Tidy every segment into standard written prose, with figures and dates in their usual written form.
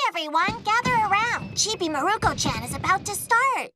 everyone, gather around. Chibi Maruko Chan is about to start.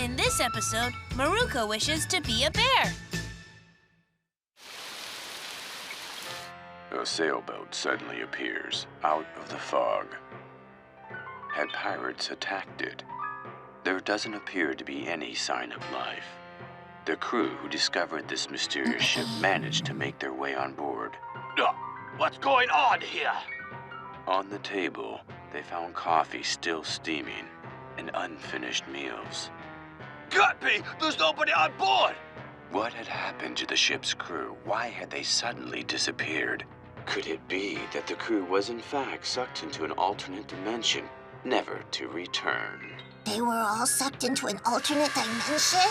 In this episode, Maruko wishes to be a bear. A sailboat suddenly appears out of the fog. Had pirates attacked it? There doesn't appear to be any sign of life. The crew who discovered this mysterious ship managed to make their way on board. What's going on here? On the table, they found coffee still steaming and unfinished meals. Can't be! There's nobody on board! What had happened to the ship's crew? Why had they suddenly disappeared? Could it be that the crew was in fact sucked into an alternate dimension, never to return? They were all sucked into an alternate dimension?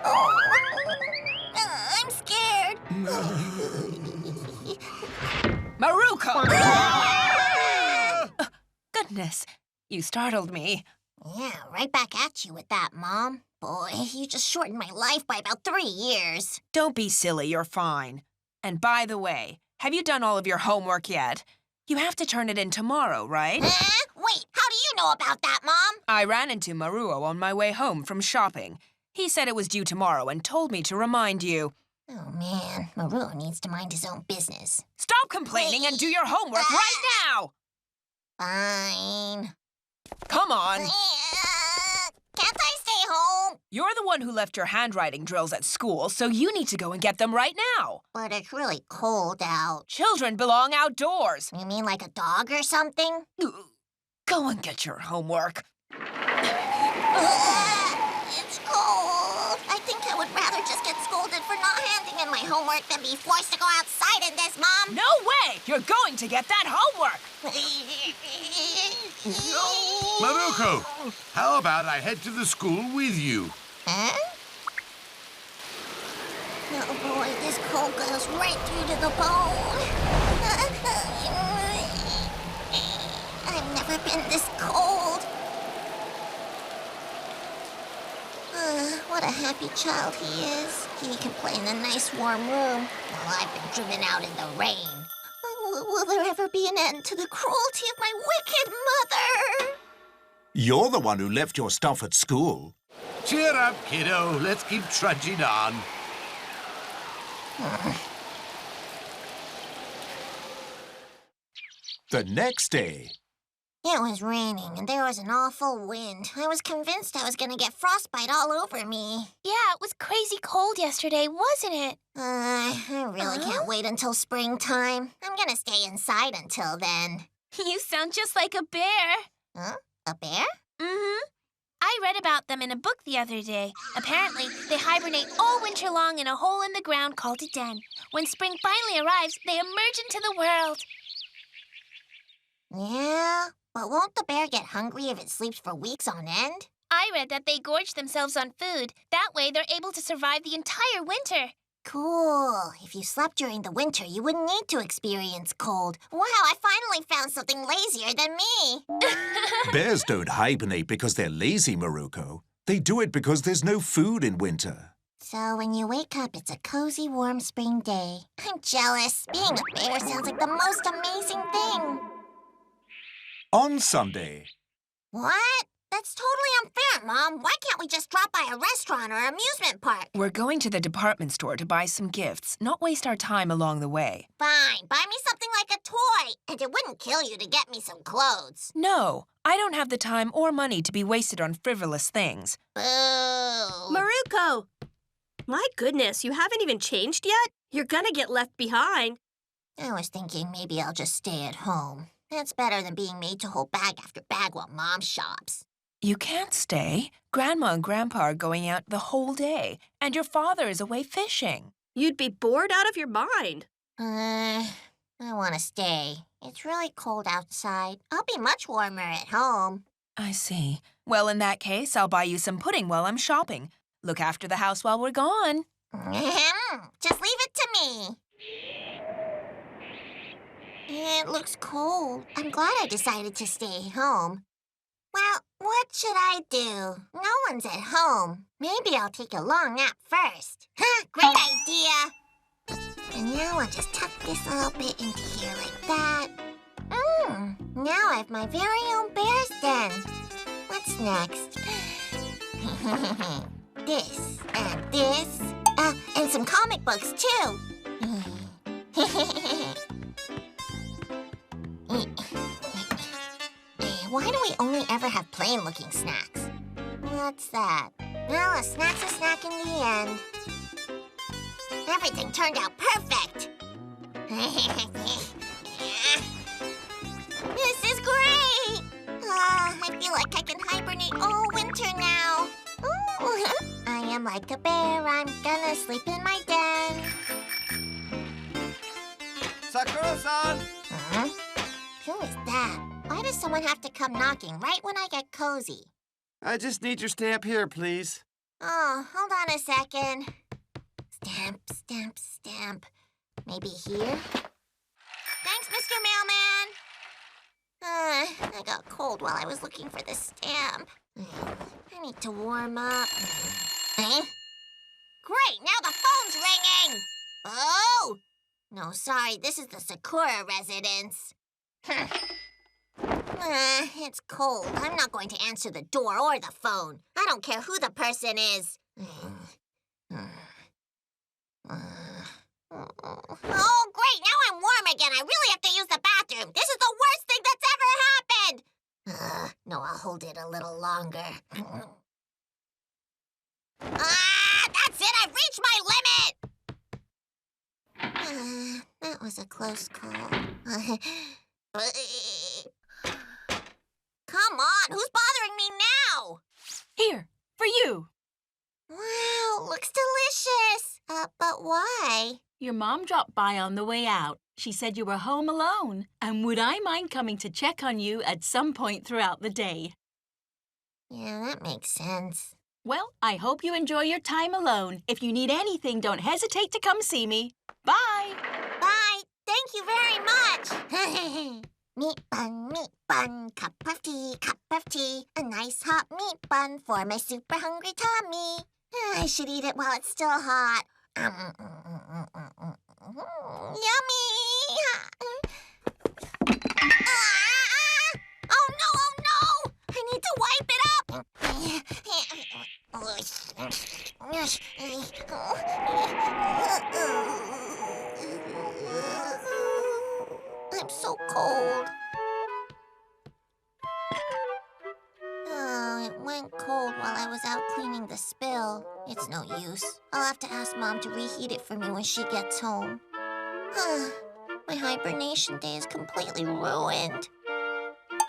Oh, I'm scared. Maruko! Goodness, you startled me. Yeah, right back at you with that, Mom. Boy, you just shortened my life by about 3 years. Don't be silly, you're fine. And by the way, have you done all of your homework yet? You have to turn it in tomorrow, right? Wait, how do you know about that, Mom? I ran into Maruo on my way home from shopping. He said it was due tomorrow and told me to remind you. Oh, man, Maruo needs to mind his own business. Stop complaining and do your homework right now! Fine. Come on. Can't I stay home? You're the one who left your handwriting drills at school, so you need to go and get them right now. But it's really cold out. Children belong outdoors. You mean like a dog or something? Go and get your homework. It's cold. I think I would rather just get scolded for not handing in my homework than be forced to go outside in this, Mom. No way! You're going to get that homework! Maruko, how about I head to the school with you? Huh? Oh boy, this cold goes right through to the bone. I've never been this cold. What a happy child he is. He can play in a nice warm room while I've been driven out in the rain. Will there ever be an end to the cruelty of my wicked mother? You're the one who left your stuff at school. Cheer up, kiddo. Let's keep trudging on. The next day. It was raining, and there was an awful wind. I was convinced I was going to get frostbite all over me. Yeah, it was crazy cold yesterday, wasn't it? I really can't wait until springtime. I'm going to stay inside until then. You sound just like a bear. Huh? A bear? Mm-hmm. I read about them in a book the other day. Apparently, they hibernate all winter long in a hole in the ground called a den. When spring finally arrives, they emerge into the world. Yeah, but won't the bear get hungry if it sleeps for weeks on end? I read that they gorge themselves on food. That way, they're able to survive the entire winter. Cool. If you slept during the winter, you wouldn't need to experience cold. Wow, I finally found something lazier than me. Bears don't hibernate because they're lazy, Maruko. They do it because there's no food in winter. So when you wake up, it's a cozy, warm spring day. I'm jealous. Being a bear sounds like the most amazing thing. On Sunday, What? That's totally unfair, Mom. Why can't we just drop by a restaurant or amusement park? We're going to the department store to buy some gifts, not waste our time along the way. Fine, buy me something like a toy. And it wouldn't kill you to get me some clothes. No, I don't have the time or money to be wasted on frivolous things. Boo. Maruko! My goodness, you haven't even changed yet? You're gonna get left behind. I was thinking maybe I'll just stay at home. That's better than being made to hold bag after bag while Mom shops. You can't stay. Grandma and Grandpa are going out the whole day, and your father is away fishing. You'd be bored out of your mind. I want to stay. It's really cold outside. I'll be much warmer at home. I see. Well, in that case, I'll buy you some pudding while I'm shopping. Look after the house while we're gone. Just leave it to me. It looks cold. I'm glad I decided to stay home. Well, what should I do? No one's at home. Maybe I'll take a long nap first. Great idea! And now I'll just tuck this little bit into here like that. Now I have my very own bear's den. What's next? This and this. And some comic books, too. Why do we only ever have plain-looking snacks? What's that? Well, a snack's a snack in the end. Everything turned out perfect. This is great. I feel like I can hibernate all winter now. Ooh, I am like a bear. I'm gonna sleep in my den. Sakura-san! Who is that? Why does someone have to come knocking right when I get cozy? I just need your stamp here, please. Oh, hold on a second. Stamp, stamp, stamp. Maybe here? Thanks, Mr. Mailman. I got cold while I was looking for the stamp. I need to warm up. Great, now the phone's ringing. Oh! No, sorry, this is the Sakura residence. It's cold. I'm not going to answer the door or the phone. I don't care who the person is. Oh, great! Now I'm warm again. I really have to use the bathroom. This is the worst thing that's ever happened. No, I'll hold it a little longer. That's it! I've reached my limit! That was a close call. Come on, who's bothering me now? Here, for you. Wow, looks delicious. But why? Your mom dropped by on the way out. She said you were home alone. And would I mind coming to check on you at some point throughout the day? Yeah, that makes sense. Well, I hope you enjoy your time alone. If you need anything, don't hesitate to come see me. Bye! Bye! Thank you very much! Meat bun, cup of tea, a nice hot meat bun for my super hungry tummy. I should eat it while it's still hot. Yummy! Oh no! I need to wipe it up! I'm so cold. Oh, it went cold while I was out cleaning the spill. It's no use. I'll have to ask Mom to reheat it for me when she gets home. My hibernation day is completely ruined.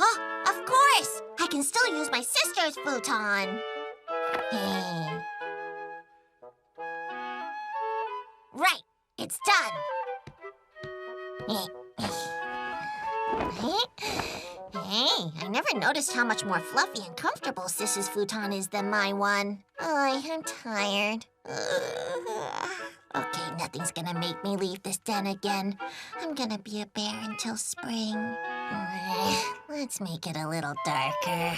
Oh, of course! I can still use my sister's futon. Right, it's done. Hey, I never noticed how much more fluffy and comfortable Sis's futon is than my one. Oh, I'm tired. Okay, nothing's gonna make me leave this den again. I'm gonna be a bear until spring. Let's make it a little darker.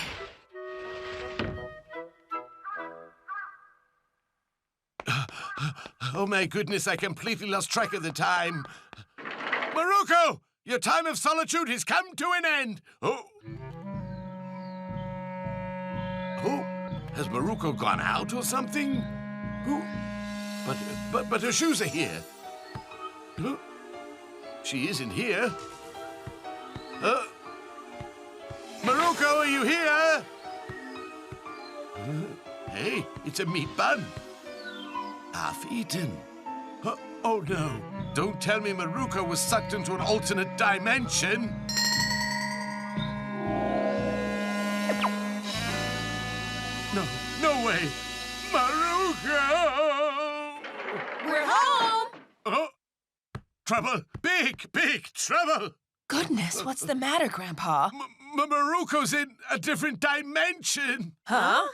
Oh my goodness, I completely lost track of the time. Maruko, your time of solitude has come to an end. Oh, has Maruko gone out or something? Oh, but her shoes are here. Oh, she isn't here. Maruko, are you here? Hey, it's a meat bun. Half eaten. Oh no, don't tell me Maruko was sucked into an alternate dimension. No way. Maruko! We're home! Oh, trouble. Big trouble. Goodness, what's the matter, Grandpa? Maruko's in a different dimension. Huh?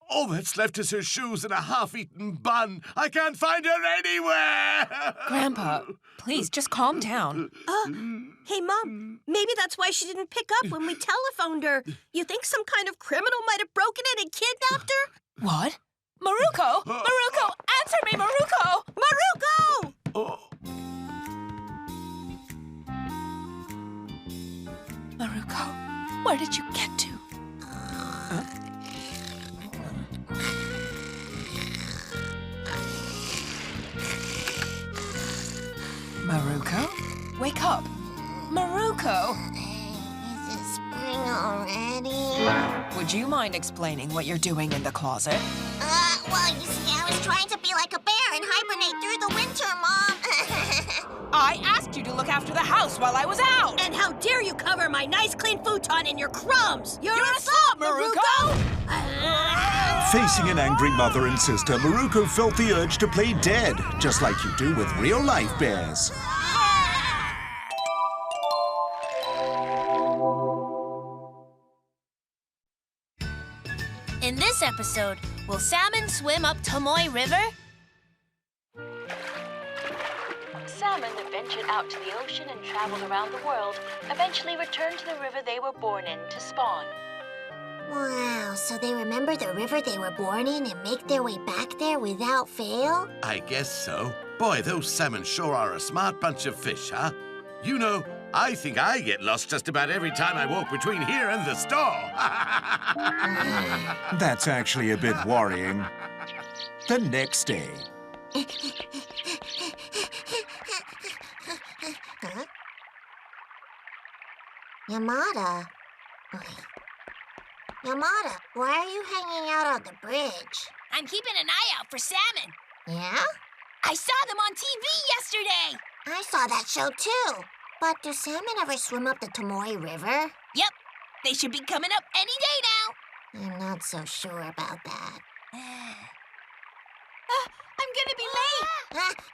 All that's left is her shoes and a half-eaten bun. I can't find her anywhere! Grandpa, please, just calm down. Hey, Mom, maybe that's why she didn't pick up when we telephoned her. You think some kind of criminal might have broken in and kidnapped her? What? Maruko! Maruko! Answer me, Maruko! Maruko! Oh. Maruko, where did you get to? Maruko? Wake up! Maruko! Is it spring already? Would you mind explaining what you're doing in the closet? Well, you see, I was trying to be like a bear and hibernate through the winter, Mom. I asked you to look after the house while I was out! And how dare you cover my nice clean futon in your crumbs? You're a slut, Maruko! Facing an angry mother and sister, Maruko felt the urge to play dead, just like you do with real-life bears. In this episode, will Salmon swim up Tomoe River? Salmon that ventured out to the ocean and traveled around the world eventually returned to the river they were born in to spawn. Wow, so they remember the river they were born in and make their way back there without fail? I guess so. Boy, those salmon sure are a smart bunch of fish, huh? You know, I think I get lost just about every time I walk between here and the store. That's actually a bit worrying. The next day. Huh? Yamada. Yamada, why are you hanging out on the bridge? I'm keeping an eye out for salmon. Yeah? I saw them on TV yesterday. I saw that show too. But do salmon ever swim up the Tomoe River? Yep, they should be coming up any day now. I'm not so sure about that. I'm gonna be late.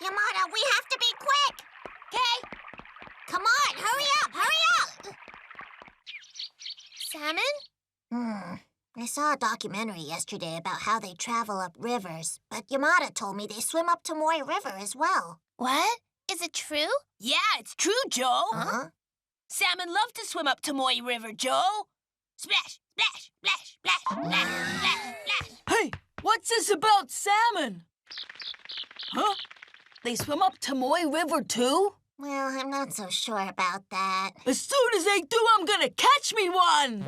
Yamada, we have to be quick! Okay. Come on, hurry up, hurry up! Salmon? I saw a documentary yesterday about how they travel up rivers, but Yamada told me they swim up Tomoe River as well. What? Is it true? Yeah, it's true, Joe. Huh? Salmon love to swim up Tomoe River, Joe. Splash, splash, splash, splash, splash, splash, splash. Hey, what's this about salmon? Huh? They swim up Tomoe River too? Well, I'm not so sure about that. As soon as they do, I'm gonna catch me one!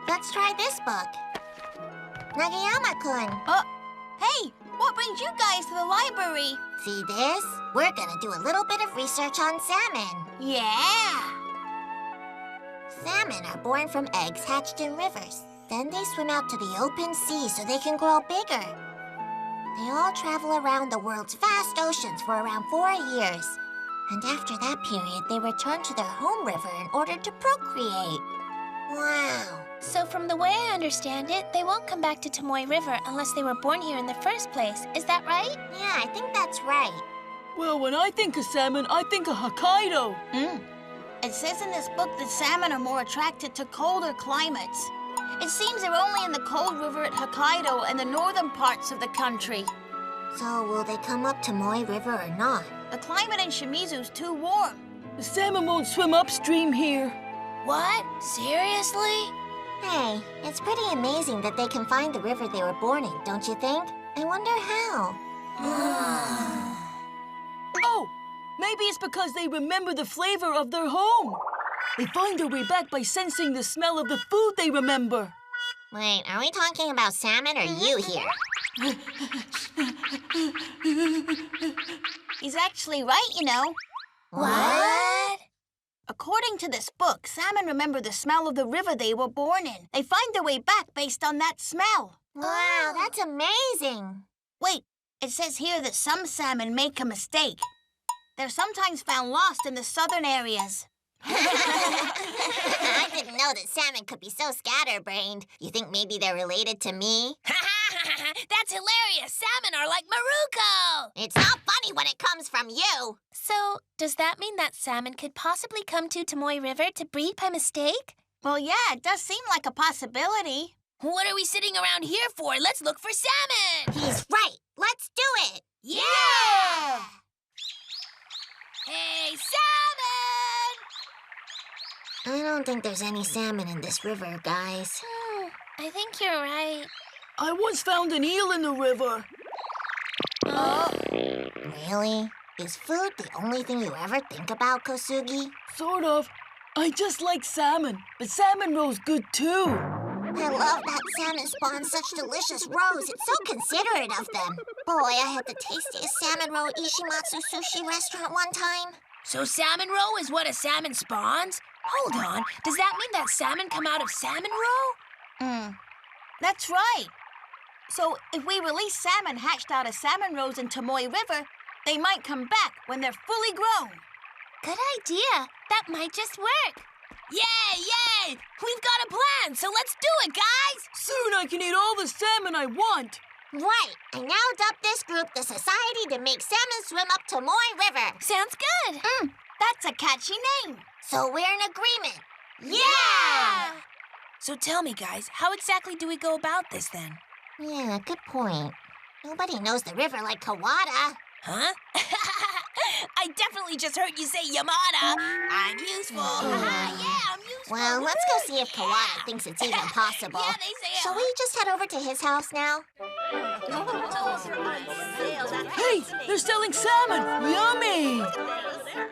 Let's try this book. Nagayama-kun. Hey, what brings you guys to the library? See this? We're gonna do a little bit of research on salmon. Yeah. Salmon are born from eggs hatched in rivers. Then they swim out to the open sea so they can grow bigger. They all travel around the world's vast oceans for around 4 years. And after that period, they return to their home river in order to procreate. Wow. So from the way I understand it, they won't come back to Tomoe River unless they were born here in the first place. Is that right? Yeah, I think that's right. Well, when I think of salmon, I think of Hokkaido. It says in this book that salmon are more attracted to colder climates. It seems they're only in the cold river at Hokkaido and the northern parts of the country. So will they come up Tomoe River or not? The climate in Shimizu's too warm. The salmon won't swim upstream here. What? Seriously? Hey, it's pretty amazing that they can find the river they were born in, don't you think? I wonder how. Oh, maybe it's because they remember the flavor of their home. They find their way back by sensing the smell of the food they remember. Wait, are we talking about salmon or you here? He's actually right, you know. What? According to this book, salmon remember the smell of the river they were born in. They find their way back based on that smell. Wow, that's amazing. Wait, it says here that some salmon make a mistake. They're sometimes found lost in the southern areas. I didn't know that salmon could be so scatterbrained. You think maybe they're related to me? That's hilarious! Salmon are like Maruko! It's not funny when it comes from you. So, does that mean that salmon could possibly come to Tomoe River to breed by mistake? Well, yeah, it does seem like a possibility. What are we sitting around here for? Let's look for salmon! He's right. Let's do it. Yeah! Hey, salmon! I don't think there's any salmon in this river, guys. I think you're right. I once found an eel in the river. Really? Is food the only thing you ever think about, Kosugi? Sort of. I just like salmon, but salmon roe's good too. I love that salmon spawns such delicious roes. It's so considerate of them. Boy, I had the tastiest salmon roe at Ishimatsu Sushi restaurant one time. So salmon roe is what a salmon spawns? Hold on, does that mean that salmon come out of salmon roe? That's right. So if we release salmon hatched out of salmon roes in Tomoe River, they might come back when they're fully grown. Good idea. That might just work. Yay, yay! We've got a plan, so let's do it, guys! Soon I can eat all the salmon I want. Right. I now dubbed this group the Society to Make Salmon Swim Up Tomoe River. Sounds good. That's a catchy name. So we're in agreement. Yeah! So tell me, guys, how exactly do we go about this then? Yeah, good point. Nobody knows the river like Kawada. Huh? I definitely just heard you say Yamada. I'm useful. Yeah, I'm useful. Well, let's go see if Kawada thinks it's even possible. Yeah, they say Shall we just head over to his house now? Hey, they're selling salmon. Yummy.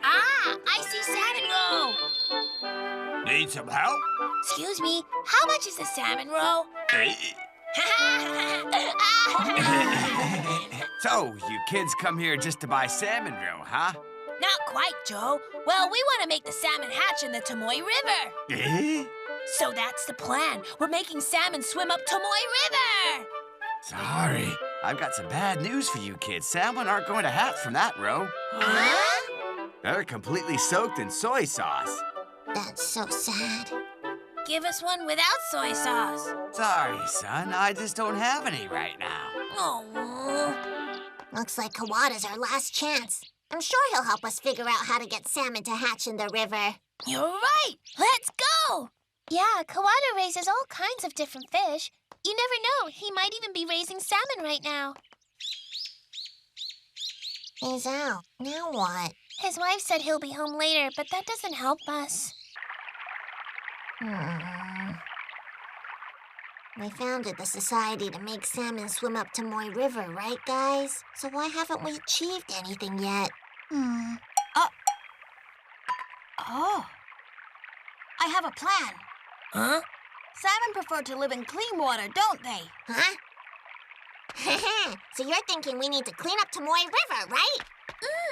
I see salmon roe. Need some help? Excuse me, how much is a salmon roe? So, you kids come here just to buy salmon roe, huh? Not quite, Joe. Well, we want to make the salmon hatch in the Tomoe River. So that's the plan. We're making salmon swim up Tomoe River. Sorry. I've got some bad news for you kids. Salmon aren't going to hatch from that roe. Huh? They're completely soaked in soy sauce. That's so sad. Give us one without soy sauce. Sorry, son. I just don't have any right now. Oh. Looks like Kawada's our last chance. I'm sure he'll help us figure out how to get salmon to hatch in the river. You're right. Let's go. Yeah, Kawada raises all kinds of different fish. You never know. He might even be raising salmon right now. He's out. Now what? His wife said he'll be home later, but that doesn't help us. We founded the Society to Make Salmon Swim Up Tomoe River, right, guys? So why haven't we achieved anything yet? Oh. I have a plan. Huh? Salmon prefer to live in clean water, don't they? Huh? So you're thinking we need to clean up Tomoe River, right?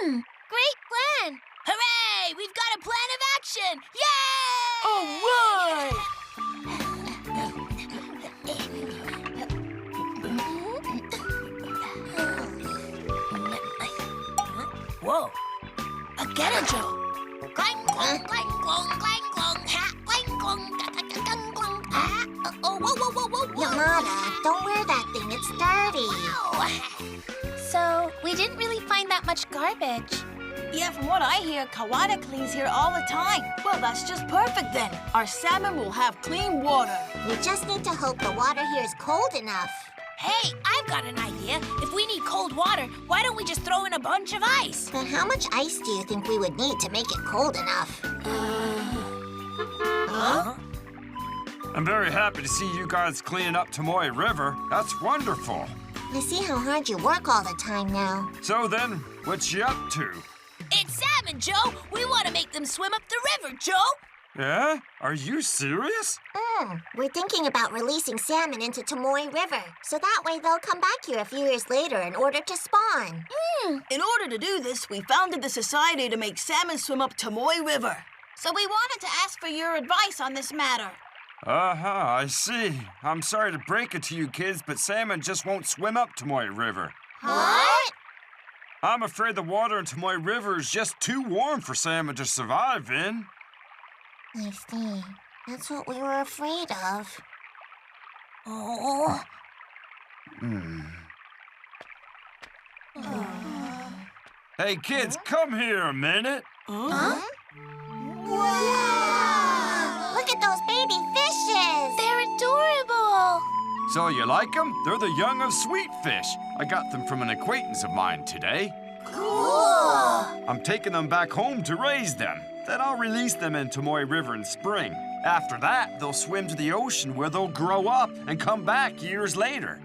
Great plan. Hooray! We've got a plan of action. Yay! All right. Whoa. Again a Joe. Clang, clong, clang, clong, clang, clong, ha, clang, clong, clang, clong, ah. Oh, whoa, whoa, whoa, whoa, whoa. Yamada, don't wear that thing. It's dirty. So, we didn't really find that much garbage. Yeah, from what I hear, Kawada cleans here all the time. Well, that's just perfect then. Our salmon will have clean water. We just need to hope the water here is cold enough. Hey, I've got an idea. If we need cold water, why don't we just throw in a bunch of ice? But how much ice do you think we would need to make it cold enough? Huh? I'm very happy to see you guys cleaning up Tomoe River. That's wonderful. I see how hard you work all the time now. So then, what you up to? It's salmon, Joe. We want to make them swim up the river, Joe. Yeah? Are you serious? We're thinking about releasing salmon into Tomoe River, so that way they'll come back here a few years later in order to spawn. In order to do this, we founded the society to make salmon swim up Tomoe River. So we wanted to ask for your advice on this matter. I see. I'm sorry to break it to you kids, but salmon just won't swim up Tomoe River. What? I'm afraid the water in Tomoe River is just too warm for salmon to survive in. I see. That's what we were afraid of. Oh. Hey kids, come here a minute. Huh? Wow! Look at those baby fishes! They're adorable. So you like them? They're the young of sweetfish. I got them from an acquaintance of mine today. Cool! I'm taking them back home to raise them. Then I'll release them in Tomoe River in spring. After that, they'll swim to the ocean where they'll grow up and come back years later.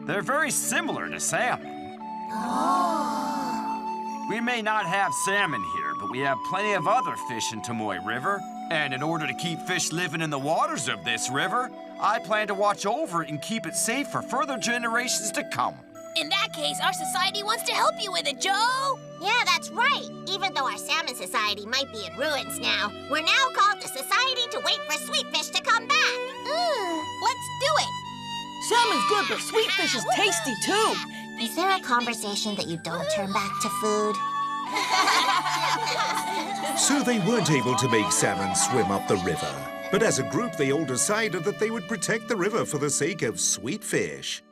They're very similar to salmon. Oh. We may not have salmon here, but we have plenty of other fish in Tomoe River. And in order to keep fish living in the waters of this river, I plan to watch over it and keep it safe for further generations to come. In that case, our society wants to help you with it, Joe. Yeah, that's right. Even though our salmon society might be in ruins now, we're now called the Society to Wait for Sweetfish to Come Back. Let's do it. Salmon's good, but sweetfish is tasty too. Is there a conversation that you don't turn back to food? So they weren't able to make salmon swim up the river. But as a group, they all decided that they would protect the river for the sake of sweetfish.